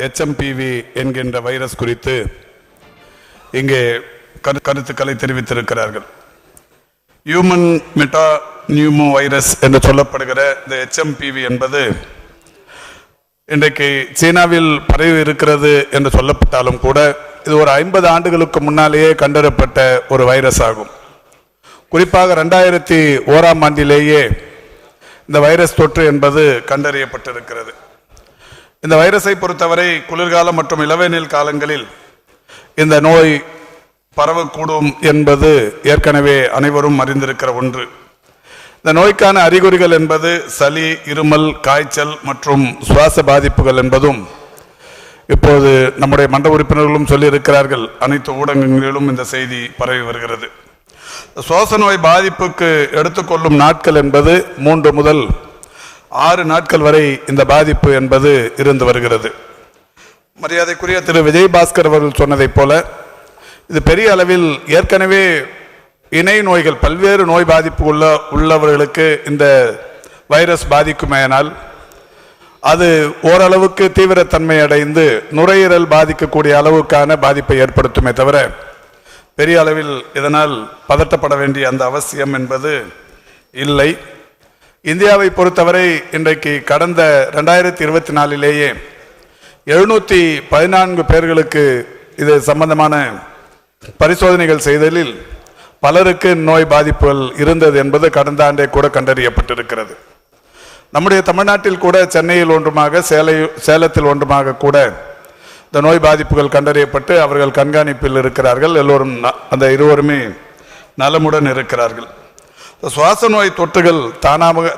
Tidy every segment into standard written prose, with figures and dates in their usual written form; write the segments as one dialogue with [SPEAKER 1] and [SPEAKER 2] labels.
[SPEAKER 1] HMPV என்கின்ற virus குறித்து இங்கே கருத்துக்களை தெரிவித்திருக்கிறார்கள். ஹியூமன் மெட்டா நியூமோ வைரஸ் என்று சொல்லப்படுகிற இந்த HMPV என்பது இன்றைக்கு சீனாவில் பரவி இருக்கிறது என்று சொல்லப்பட்டாலும் கூட இது ஒரு 50 ஆண்டுகளுக்கு முன்னாலேயே கண்டறியப்பட்ட ஒரு வைரஸ் ஆகும். குறிப்பாக 2001ஆம் ஆண்டிலேயே இந்த வைரஸ் தொற்று என்பது கண்டறியப்பட்டிருக்கிறது. இந்த வைரஸை பொறுத்தவரை குளிர்காலம் மற்றும் இளவேனில் காலங்களில் இந்த நோய் பரவக்கூடும் என்பது ஏற்கனவே அனைவரும் அறிந்திருக்கிற ஒன்று. இந்த நோய்க்கான அறிகுறிகள் என்பது சளி, இருமல், காய்ச்சல் மற்றும் சுவாச பாதிப்புகள் என்பதும் இப்போது நம்முடைய மன்ற உறுப்பினர்களும் சொல்லியிருக்கிறார்கள். அனைத்து ஊடகங்களிலும் இந்த செய்தி பரவி வருகிறது. சுவாச நோய் பாதிப்புக்கு எடுத்துக்கொள்ளும் நாட்கள் என்பது 3 முதல் 6 நாட்கள் வரை இந்த பாதிப்பு என்பது இருந்து வருகிறது. மரியாதைக்குரிய திரு விஜயபாஸ்கர் அவர்கள் சொன்னதைப் போல இது பெரிய அளவில் ஏற்கனவே இணை நோய்கள், பல்வேறு நோய் பாதிப்பு உள்ளவர்களுக்கு இந்த வைரஸ் பாதிக்குமேனால் அது ஓரளவுக்கு தீவிரத்தன்மை அடைந்து நுரையீரல் பாதிக்கக்கூடிய அளவுக்கான பாதிப்பை ஏற்படுத்துமே தவிர பெரிய அளவில் இதனால் பதட்டப்பட வேண்டிய அந்த அவசியம் என்பது இல்லை. இந்தியாவை பொறுத்தவரை இன்றைக்கு கடந்த 2024லேயே 714 பேர்களுக்கு இது சம்பந்தமான பரிசோதனைகள் செய்ததில் பலருக்கு நோய் பாதிப்புகள் இருந்தது என்பது கடந்த ஆண்டே கூட கண்டறியப்பட்டிருக்கிறது. நம்முடைய தமிழ்நாட்டில் கூட சென்னையில் ஒன்றுமாக சேலத்தில் ஒன்றுமாக கூட இந்த நோய் பாதிப்புகள் கண்டறியப்பட்டு அவர்கள் கண்காணிப்பில் இருக்கிறார்கள். எல்லோரும் அந்த இருவருமே நலமுடன் இருக்கிறார்கள். சுவாச நோய் தொற்றுகள்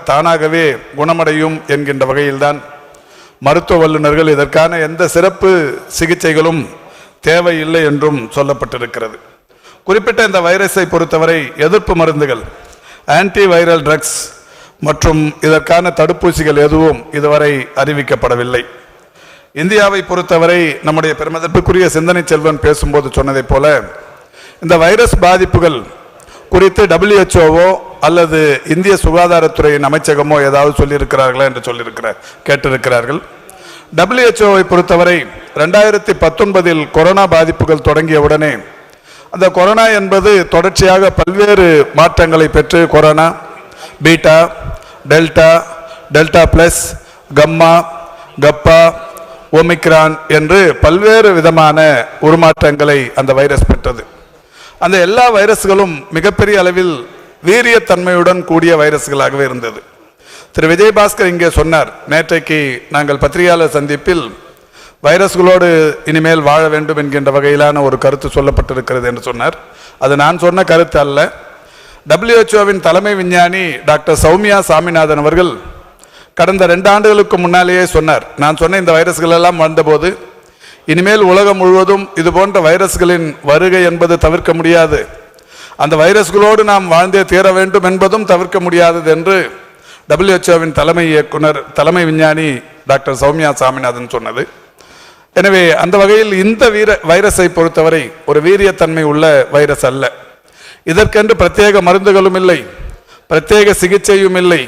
[SPEAKER 1] தானாகவே குணமடையும் என்கின்ற வகையில்தான் மருத்துவ வல்லுநர்கள் இதற்கான எந்த சிறப்பு சிகிச்சைகளும் தேவையில்லை என்றும் சொல்லப்பட்டிருக்கிறது. குறிப்பிட்ட இந்த வைரஸை பொறுத்தவரை எதிர்ப்பு மருந்துகள், ஆன்டி வைரல் ட்ரக்ஸ் மற்றும் இதற்கான தடுப்பூசிகள் எதுவும் இதுவரை அறிவிக்கப்படவில்லை. இந்தியாவை பொறுத்தவரை நம்முடைய பெருமதிப்புக்குரிய சிந்தனை செல்வன் பேசும்போது சொன்னதைப் போல இந்த வைரஸ் பாதிப்புகள் குறித்து WHO அல்லது இந்திய சுகாதாரத்துறையின் அமைச்சகமோ ஏதாவது சொல்லியிருக்கிறார்களா என்று கேட்டிருக்கிறார்கள். WHO பொறுத்தவரை 2019 கொரோனா பாதிப்புகள் தொடங்கிய உடனே அந்த கொரோனா என்பது தொடர்ச்சியாக பல்வேறு மாற்றங்களை பெற்று கொரோனா, பீட்டா, டெல்டா பிளஸ், கம்மா, கப்பா, ஒமிக்ரான் என்று பல்வேறு விதமான உருமாற்றங்களை அந்த வைரஸ் பெற்றது. அந்த எல்லா வைரஸ்களும் மிகப்பெரிய அளவில் வீரியத்தன்மையுடன் கூடிய வைரஸ்களாகவே இருந்தது. திரு விஜயபாஸ்கர் இங்கே சொன்னார், நேற்றைக்கு நாங்கள் பத்திரிகையாளர் சந்திப்பில் வைரஸ்களோடு இனிமேல் வாழ வேண்டும் என்கின்ற வகையிலான ஒரு கருத்து சொல்லப்பட்டிருக்கிறது என்று சொன்னார். அது நான் சொன்ன கருத்து அல்ல. WHO தலைமை விஞ்ஞானி டாக்டர் சௌமியா சாமிநாதன் அவர்கள் கடந்த 2 ஆண்டுகளுக்கு முன்னாலேயே சொன்னார், நான் சொன்ன இந்த வைரஸ்கள் எல்லாம் வந்தபோது இனிமேல் உலகம் முழுவதும் இது போன்ற வைரஸ்களின் வருகை என்பது தவிர்க்க முடியாது, அந்த வைரஸ்களோடு நாம் வாழ்ந்தே தீர வேண்டும் என்பதும் தவிர்க்க முடியாதது என்று WHO தலைமை விஞ்ஞானி டாக்டர் சௌமியா சாமிநாதன் சொன்னது. எனவே அந்த வகையில் இந்த வைரஸை பொறுத்தவரை ஒரு வீரியத்தன்மை உள்ள வைரஸ் அல்ல. இதற்கென்று பிரத்யேக மருந்துகளும் இல்லை, பிரத்யேக சிகிச்சையும் இல்லை.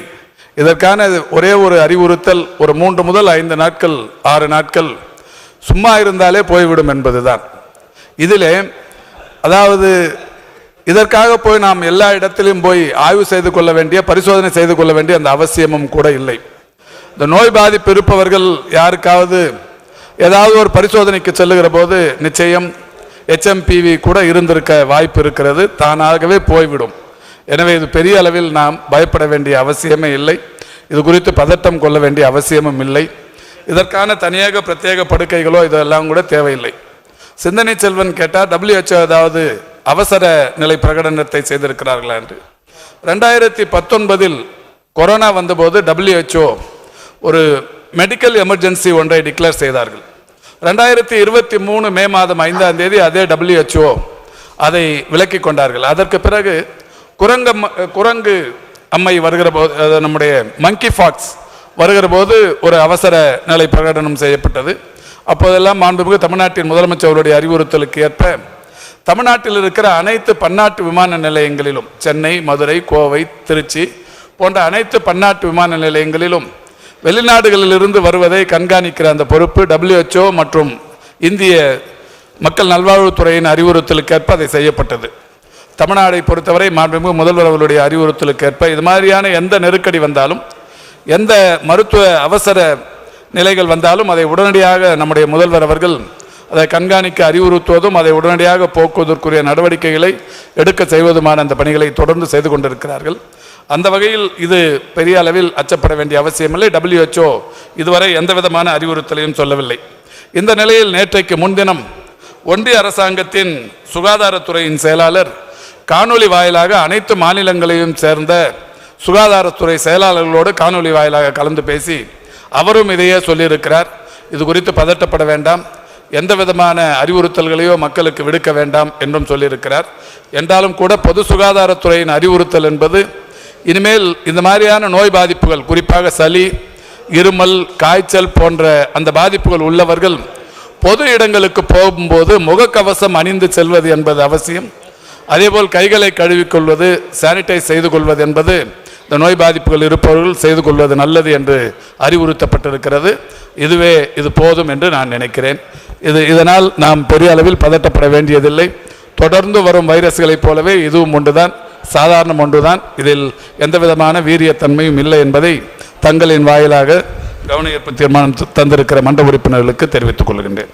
[SPEAKER 1] இதற்கான ஒரே ஒரு அறிவுறுத்தல், ஒரு 3 முதல் 5 நாட்கள் 6 நாட்கள் சும்மா இருந்தாலே போய்விடும் என்பதுதான். இதிலே அதாவது இதற்காக போய் நாம் எல்லா இடத்திலும் போய் ஆய்வு செய்து கொள்ள வேண்டிய, பரிசோதனை செய்து கொள்ள வேண்டிய அந்த அவசியமும் கூட இல்லை. இந்த நோய் பாதிப்பு இருப்பவர்கள் யாருக்காவது ஏதாவது ஒரு பரிசோதனைக்கு செல்லுகிற போது நிச்சயம் HMPV கூட இருந்திருக்க வாய்ப்பு இருக்கிறது, தானாகவே போய்விடும். எனவே இது பெரிய அளவில் நாம் பயப்பட வேண்டிய அவசியமே இல்லை, இது குறித்து பதட்டம் கொள்ள வேண்டிய அவசியமும் இல்லை. இதற்கான தனியாக பிரத்யேக படுக்கைகளோ இதெல்லாம் கூட தேவையில்லை. சிந்தனை செல்வன் கேட்டால் WHO ஏதாவது அவசர நிலை பிரகடனத்தை செய்திருக்கிறார்களா என்று. 2019 கொரோனா வந்தபோது WHO ஒரு மெடிக்கல் எமர்ஜென்சி ஒன்றை டிக்ளேர் செய்தார்கள். 2023 மே மாதம் 5ஆம் தேதி அதே WHO அதை விலக்கி கொண்டார்கள். அதற்கு பிறகு குரங்கு அம்மை வருகிற போது, நம்முடைய மங்கி ஃபாக்ஸ் வருகிற போது ஒரு அவசர நிலை பிரகடனம் செய்யப்பட்டது. அப்போதெல்லாம் மாண்புமிகு தமிழ்நாட்டின் முதலமைச்சருடைய அறிவுறுத்தலுக்கு ஏற்ப தமிழ்நாட்டில் இருக்கிற அனைத்து பன்னாட்டு விமான நிலையங்களிலும், சென்னை, மதுரை, கோவை, திருச்சி போன்ற அனைத்து பன்னாட்டு விமான நிலையங்களிலும் வெளிநாடுகளிலிருந்து வருவதை கண்காணிக்கிற அந்த பொறுப்பு WHO மற்றும் இந்திய மக்கள் நல்வாழ்வுத்துறையின் அறிவுறுத்தலுக்கேற்ப அதை செய்யப்பட்டது. தமிழ்நாடை பொறுத்தவரை மாண்புமிகு முதல்வர் அவர்களுடைய அறிவுறுத்தலுக்கேற்ப இது மாதிரியான எந்த நெருக்கடி வந்தாலும், எந்த மருத்துவ அவசர நிலைகள் வந்தாலும் அதை உடனடியாக நம்முடைய முதல்வர் அவர்கள் அதை கண்காணிக்க அறிவுறுத்துவதும் அதை உடனடியாக போக்குவதற்குரிய நடவடிக்கைகளை எடுக்க செய்வதுமான அந்த பணிகளை தொடர்ந்து செய்து கொண்டிருக்கிறார்கள். அந்த வகையில் இது பெரிய அளவில் அச்சப்பட வேண்டிய அவசியமில்லை. WHO இதுவரை எந்த விதமான அறிவுறுத்தலையும் சொல்லவில்லை. இந்த நிலையில் நேற்றைக்கு முன்தினம் ஒன்றிய அரசாங்கத்தின் சுகாதாரத்துறையின் செயலாளர் காணொலி வாயிலாக அனைத்து மாநிலங்களையும் சேர்ந்த சுகாதாரத்துறை செயலாளர்களோடு காணொலி வாயிலாக கலந்து பேசி அவரும் இதையே சொல்லியிருக்கிறார். இது குறித்து பதட்டப்பட வேண்டாம், எந்த விதமான அறிவுறுத்தல்களையோ மக்களுக்கு விடுக்க வேண்டாம் என்றும் சொல்லியிருக்கிறார். என்றாலும் கூட பொது சுகாதாரத்துறையின் அறிவுறுத்தல் என்பது இனிமேல் இந்த மாதிரியான நோய் பாதிப்புகள், குறிப்பாக சளி, இருமல், காய்ச்சல் போன்ற அந்த பாதிப்புகள் உள்ளவர்கள் பொது இடங்களுக்கு போகும்போது முகக்கவசம் அணிந்து செல்வது என்பது அவசியம். அதேபோல் கைகளை கழுவிக்கொள்வது, சானிடைஸ் செய்து கொள்வது என்பது இந்த நோய் பாதிப்புகள் இருப்பவர்கள் செய்து கொள்வது நல்லது என்று அறிவுறுத்தப்பட்டிருக்கிறது. இது போதும் என்று நான் நினைக்கிறேன். இதனால் நாம் பெரிய அளவில் பதட்டப்பட வேண்டியதில்லை. தொடர்ந்து வரும் வைரஸ்களைப் போலவே இதுவும் ஒன்றுதான், சாதாரண ஒன்றுதான். இதில் எந்த விதமான வீரியத்தன்மையும் இல்லை என்பதை தங்களின் வாயிலாக கவன ஈர்ப்பு தீர்மானம் தந்திருக்கிற மன்ற உறுப்பினர்களுக்கு தெரிவித்துக் கொள்கின்றேன்.